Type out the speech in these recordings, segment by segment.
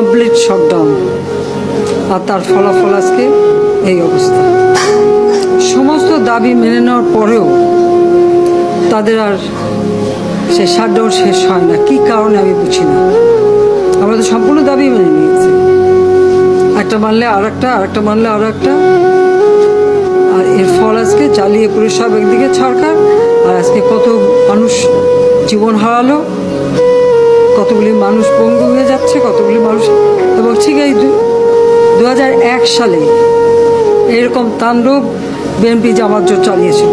Complete shutdown, আর তার ফলাফল আজকে এই অবস্থা। সমস্ত দাবি মেনে নেওয়ার পরেও তাদের আর সে শাটডাউন শেষ হয় না। কী কারণে আমি বুঝি না। আমরা তো সম্পূর্ণ দাবি মেনে নিয়েছি, একটা মানলে আর একটা, আর একটা মানলে আর একটা, আর এর ফল আজকে চালিয়ে পুরে সব একদিকে সরকার, আর আজকে কত মানুষ জীবন হারালো, কতগুলি মানুষ পঙ্গু হয়ে যাচ্ছে, কতগুলি মানুষ। এবং ঠিক এই 2001 সালে এরকম তাণ্ডব বিএনপি জামাত জোট চালিয়েছিল।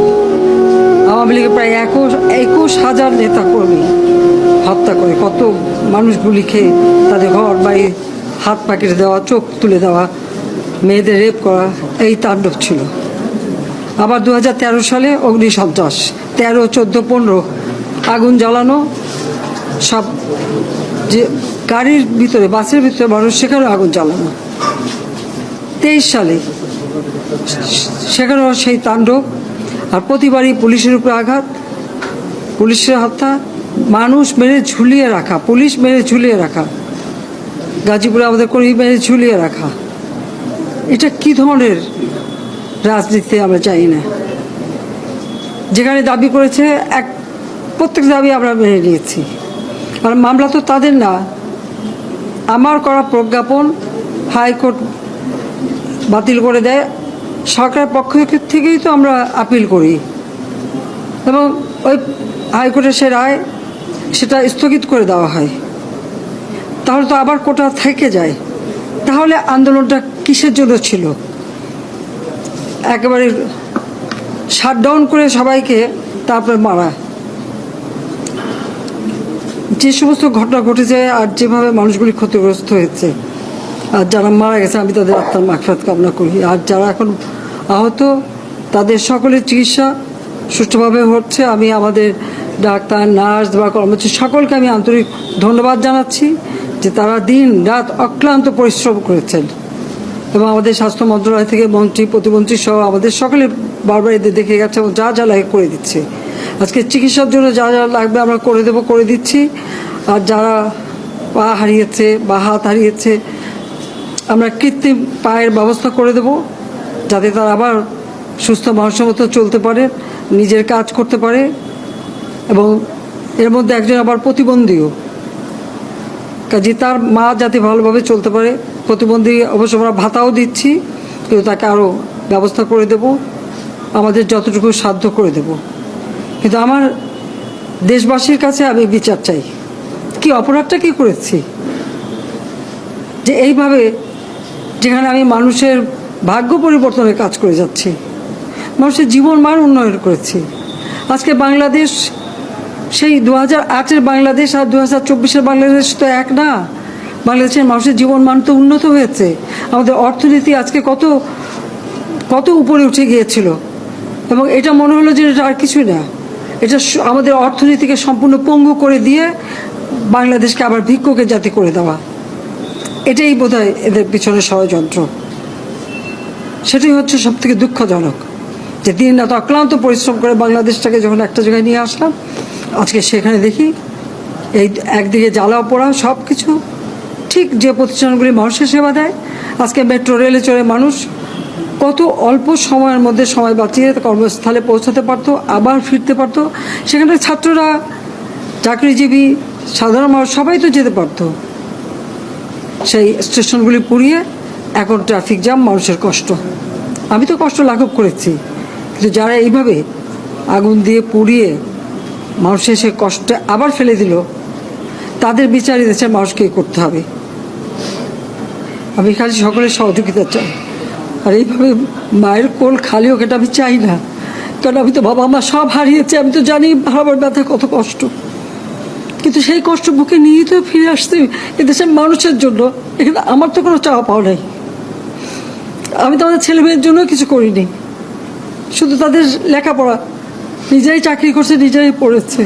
আওয়ামী লীগের প্রায় 21,000 নেতা কর্মী হত্যা করে, কত মানুষ গুলি খেয়ে তাদের ঘর বাড়ি হাত পা কেটে দেওয়া, চোখ তুলে দেওয়া, মেয়েদের রেপ করা, এই তাণ্ডব ছিল। আবার 2013 সালে অগ্নিসন্ত্রাস, 13, 14, 15 আগুন জ্বালানো, সব যে গাড়ির ভিতরে, বাসের ভিতরে মানুষ, সেখানেও আগুন জ্বালানো। 23 সালে সেখানেও সেই তাণ্ডব, আর প্রতিবারই পুলিশের উপরে আঘাত, পুলিশের হত্যা, মানুষ মেরে ঝুলিয়ে রাখা, পুলিশ মেরে ঝুলিয়ে রাখা, গাজীপুরে আমাদের কর্মী মেরে ঝুলিয়ে রাখা। এটা কি ধরনের রাজনীতি আমরা চাই না। যেখানে দাবি করেছে প্রত্যেক দাবি আমরা মেনে নিয়েছি। আর মামলা তো তাদের না, আমার করা প্রজ্ঞাপন হাইকোর্ট বাতিল করে দেয়, সরকারের পক্ষ থেকেই তো আমরা আপিল করি, এবং ওই হাইকোর্টের সে রায় সেটা স্থগিত করে দেওয়া হয়। তাহলে তো আবার কোটা থেকে যায়। তাহলে আন্দোলনটা কিসের জন্য ছিল? একেবারে শাটডাউন করে সবাইকে তারপরে মারা। যে সমস্ত ঘটনা ঘটেছে আর যেভাবে মানুষগুলি ক্ষতিগ্রস্ত হয়েছে, আর যারা মারা গেছে আমি তাদের আত্মার মাগফিরাত কামনা করি। আর যারা এখন আহত তাদের সকলের চিকিৎসা সুষ্ঠুভাবে হচ্ছে। আমি আমাদের ডাক্তার, নার্স বা কর্মচারী সকলকে আমি আন্তরিক ধন্যবাদ জানাচ্ছি যে তারা দিন রাত অক্লান্ত পরিশ্রম করেছেন, এবং আমাদের স্বাস্থ্য মন্ত্রণালয় থেকে মন্ত্রী, প্রতিমন্ত্রী সহ আমাদের সকলে বারবার এদের দেখে গেছে এবং যা যা লাগে করে দিচ্ছে। আজকে চিকিৎসার জন্য যা যা লাগবে আমরা করে দিচ্ছি। আর যারা পা হারিয়েছে বা হাত হারিয়েছে, আমরা কৃত্রিম পায়ের ব্যবস্থা করে দেব, যাতে তারা আবার সুস্থ মানুষের মতো চলতে পারে, নিজের কাজ করতে পারে। এবং এর মধ্যে একজন আবার প্রতিবন্ধীও, কাজে তার মা যাতে ভালোভাবে চলতে পারে। প্রতিবন্ধী অবশ্য আমরা ভাতাও দিচ্ছি, কিন্তু তাকে আরও ব্যবস্থা করে দেব, আমাদের যতটুকু সাধ্য করে দেব। কিন্তু আমার দেশবাসীর কাছে আমি বিচার চাই, কি অপরাধটা কি করেছি যে এইভাবে, যেখানে আমি মানুষের ভাগ্য পরিবর্তনের কাজ করে যাচ্ছি, মানুষের জীবন মান উন্নয়ন করেছি। আজকে বাংলাদেশ সেই 2008-এর বাংলাদেশ আর 2024-এর বাংলাদেশ তো এক না। বাংলাদেশের মানুষের জীবন মান তো উন্নত হয়েছে। আমাদের অর্থনীতি আজকে কত কত উপরে উঠে গিয়েছিল, এবং এটা মনে হলো যে এটা আর কিছুই না। এটা আমাদের অর্থনীতিকে সম্পূর্ণ পঙ্গু করে দিয়ে বাংলাদেশকে আবার ভিক্ষুকের জাতি করে দেওয়া, এটাই বোধহয় এদের পিছনে ষড়যন্ত্র। সেটাই হচ্ছে সবথেকে দুঃখজনক, যে দিন রাত অক্লান্ত পরিশ্রম করে বাংলাদেশটাকে যখন একটা জায়গায় নিয়ে আসলাম, আজকে সেখানে দেখি এই একদিকে জ্বালাও পোড়া সব কিছু। ঠিক যে প্রতিষ্ঠানগুলি মানুষের সেবা দেয়, আজকে মেট্রো রেলে চড়ে মানুষ কত অল্প সময়ের মধ্যে সময় বাঁচিয়ে কর্মস্থলে পৌঁছাতে পারতো, আবার ফিরতে পারতো। সেখানে ছাত্ররা, চাকরিজীবী, সাধারণ মানুষ সবাই তো যেতে পারতো। সেই স্টেশনগুলি পুড়িয়ে এখন ট্রাফিক জ্যাম, মানুষের কষ্ট। আমি তো কষ্ট লাঘব করেছি, কিন্তু যারা এইভাবে আগুন দিয়ে পুড়িয়ে মানুষের সে কষ্টে আবার ফেলে দিল, তাদের বিচার দেশের মানুষকেই করতে হবে। আমি খালি সকলের সহযোগিতা চাই। আর এইভাবে মায়ের কোল খালি হোক, এটা আমি চাই না। কারণ আমি তো বাবা মা সব হারিয়েছি, আমি তো জানি হারাবার ব্যথা কত কষ্ট। কিন্তু সেই কষ্ট বুকে নিয়ে তো ফিরে আসতে এদেশের মানুষের জন্য। এখানে আমার তো কোনো চাওয়া পাওয়া নাই। আমি তো আমাদের ছেলে মেয়ের জন্য কিছু করিনি, শুধু তাদের লেখাপড়া, নিজেরাই চাকরি করছে, নিজেরাই পড়েছে।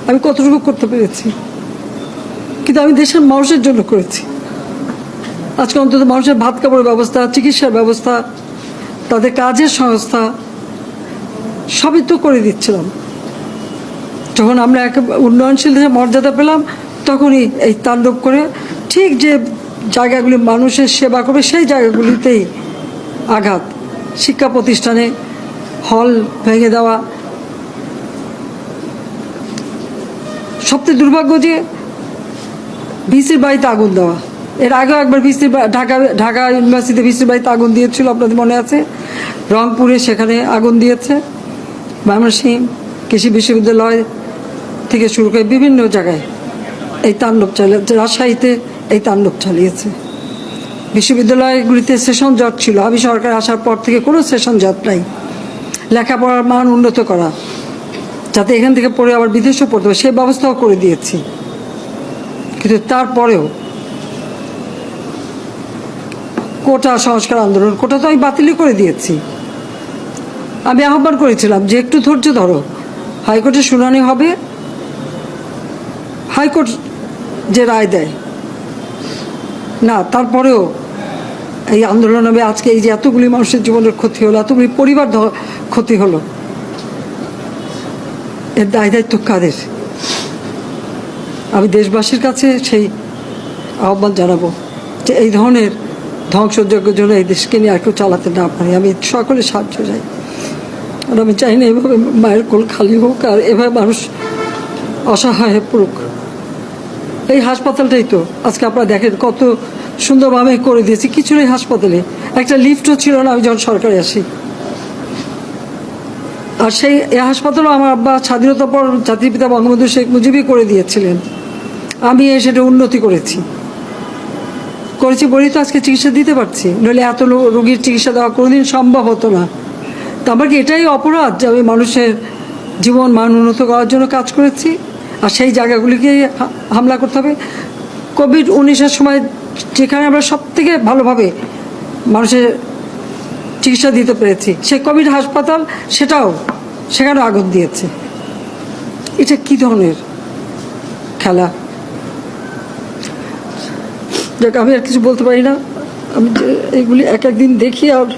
আমি কতটুকু করতে পেরেছি, কিন্তু আমি দেশের মানুষের জন্য করেছি। আজকে অন্তত মানুষের ভাত কাপড়ের ব্যবস্থা, চিকিৎসার ব্যবস্থা, তাদের কাজের সংস্থা সবই তো করে দিচ্ছিলাম। যখন আমরা এক উন্নয়নশীল দেশে মর্যাদা পেলাম, তখনই এই তাণ্ডব করে ঠিক যে জায়গাগুলি মানুষের সেবা করবে সেই জায়গাগুলিতেই আঘাত। শিক্ষা প্রতিষ্ঠানে হল ভেঙে দেওয়া, সবচেয়ে দুর্ভাগ্য যে ভিসির বাড়িতে আগুন দেওয়া। এর আগেও একবার ঢাকা ইউনিভার্সিটিতে ভিসির বাড়িতে আগুন দিয়েছিল, আপনাদের মনে আছে। রংপুরে সেখানে আগুন দিয়েছে, ময়মনসিংহ কৃষি বিশ্ববিদ্যালয় থেকে শুরু করে বিভিন্ন জায়গায় এই তাণ্ডব চালিয়েছে। রাজশাহীতে এই তাণ্ডব চালিয়েছে। বিশ্ববিদ্যালয়গুলিতে সেশন জট ছিল, আমি সরকার আসার পর থেকে কোনো সেশন জট নাই। লেখাপড়ার মান উন্নত করা, যাতে এখান থেকে পড়ে আবার বিদেশেও পড়তে হবে, সেই ব্যবস্থাও করে দিয়েছি। কিন্তু তারপরেও কোটা সংস্কার আন্দোলন, কোটা তো আমি বাতিলই করে দিয়েছি। আমি আহ্বান করেছিলাম যে একটু ধৈর্য ধরো, হাইকোর্টে শুনানি হবে, হাইকোর্ট যে রায় দেয়। না, তারপরেও এই আন্দোলন হবে। আজকে এই যে এতগুলি মানুষের জীবনের ক্ষতি হলো, এতগুলি পরিবার ক্ষতি হলো, এর দায় দায়িত্ব কাদের? আমি দেশবাসীর কাছে সেই আহ্বান জানাবো যে এই ধরনের ধ্বংসযজ্ঞের জন্য এই দেশকে নিয়ে আর কেউ চালাতে না পারে। আমি সকলে সাহায্য চাই, আর আমি চাই না এভাবে মায়ের কোল খালি হোক আর এভাবে মানুষ অসহায় হয়ে পড়ুক। এই হাসপাতালটাই তো আজকে আপনারা দেখেন কত সুন্দরভাবে করে দিয়েছি। কিছু নেই হাসপাতালে, একটা লিফটও ছিল না আমি যখন সরকারে আসি। আর সেই হাসপাতালও আমার আব্বা স্বাধীনতার পর জাতির পিতা বঙ্গবন্ধু শেখ মুজিবই করে দিয়েছিলেন। আমি সেটা উন্নতি করেছি বলেই তো আজকে চিকিৎসা দিতে পারছি, নইলে এত রোগীর চিকিৎসা দেওয়া কোনোদিন সম্ভব হতো না। তো আমার কি এটাই অপরাধ যে আমি মানুষের জীবন মান উন্নত করার জন্য কাজ করেছি, আর সেই জায়গাগুলিকে হামলা করতে হবে? কোভিড-19-এর সময় যেখানে আমরা সব থেকে ভালোভাবে মানুষের চিকিৎসা দিতে পেরেছি, সেই কোভিড হাসপাতাল সেখানে আগুন দিয়েছে। এটা কি ধরনের খেলা? যাক, আমি আর কিছু বলতে পারি না। আমি এগুলি এক একদিন দেখি আর